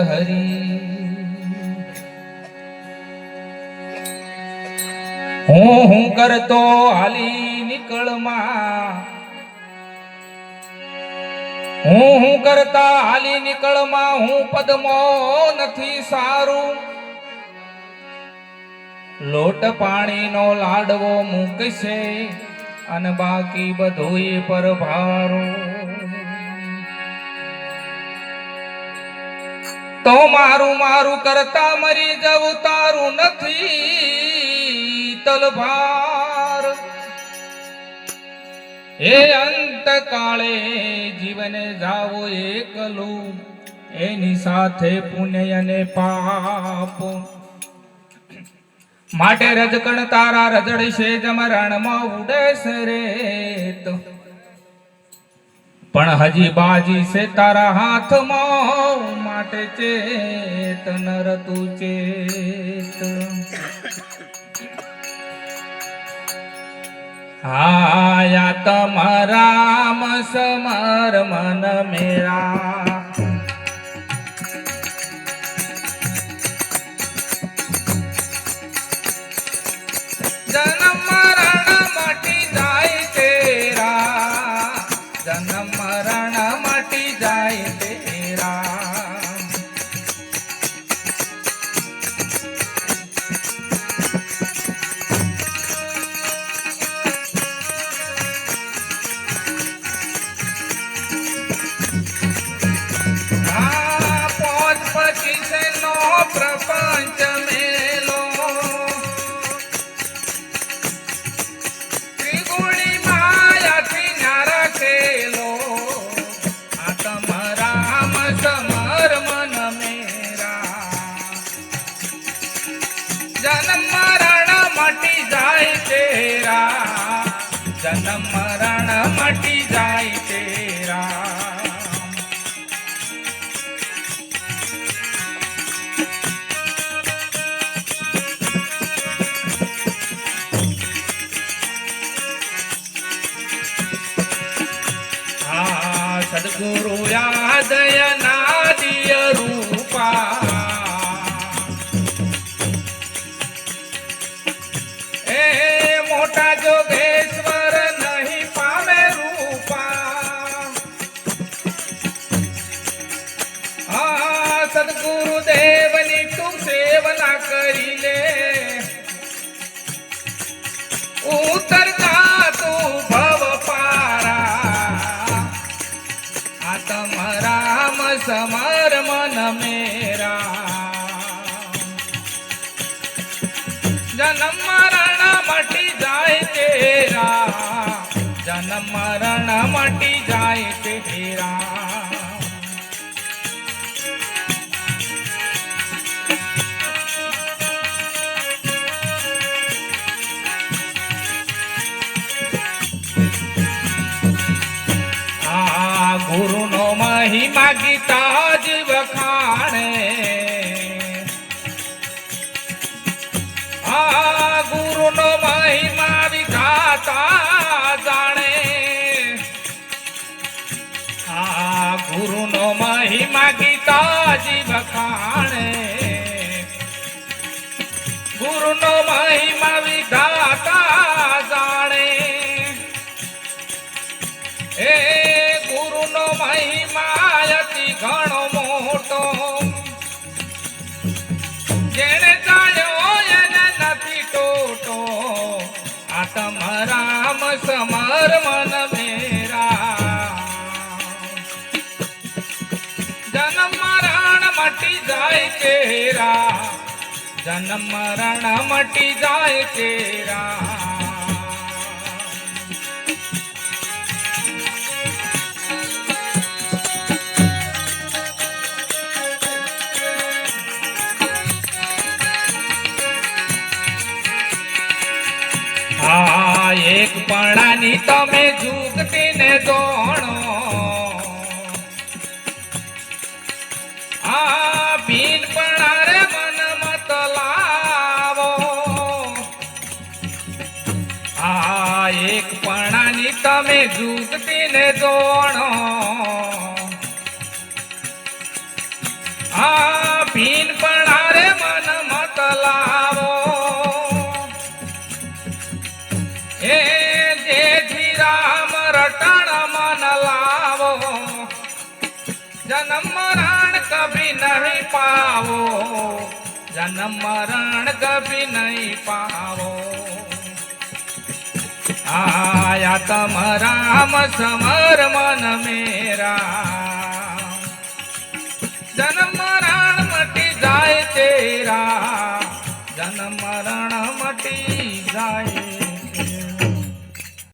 હરી હું કરતો હાલી નીકળમાં હું કરતા હાલી નીકળમાં હું પદમો નથી સારું લોટ પાણીનો લાડવો મૂકશે અને બાકી બધું પર ભારો તો મારું મારું કરતા મરી જવું તારું નથી તલભાર એ અંત કાળે જીવને જાવો એકલું એની સાથે પુણ્ય અને પાપ માટે રજકણ તારા રજડશે જમરણમાં ઉડેશે રે પણ હજી બાજી છે તારા હાથમાં માટે ચેત નર તું ચેત આયા તમારા સમર મન મેરા જન્મ મરણ મટી જાય તેરા જન્મ મરણ મટી જાય તેરા પ્રપંચ મેલો ત્રિગુણી માયાથી નારખેલો આ તમારા સમર મન મેરા જન્મ મરણ મટી જાય તેરા જન્મ મરણ મટી જાય તેરા સદગુરુ યાદય નાદિય રૂપા એ મોટા જોગેશ્વર નહીં પામે રૂપા સદગુરુ દેવની તું સેવના કરી લે ઉતરતા તું ભવ રામ સમર મન મેરા જન્મ મરણ મટી જાય તેરા જન્મ મરણ મટી જાય તેરા ગુરુ નો મહિમા ગીતા જ વખાણે ગુરુ નો મહિમા વિધાતા જાણે ગુરુ નો મહિમા ગીતા જ વખાણે ગુરુ નો મહિમા વિધાતા જાણે એ મહિમાયતી ઘણો મોટો જેને જાણ્યો એને નથી ટોટો આ તમારા સમર મન મેરા જન્મ મરણ મટી જાય તેરા જન્મ મરણ મટી જાય તેરા એક પણાની તમે જુગતીને દોણો ભીન પણા રે મન મત લાવો એક પણાની તમે જુગતીને દોણો પીન પણ આરે મન મત લાવો એ જેથી રામ રટણ મન લાવો જન્મ મરણ કભી નહીં પાવો જન્મ મરણ કભી નહીં પાવો आया तम राम समर मन मेरा जन्म मरण मटी जाए तेरा जन्म मरण मटी जाए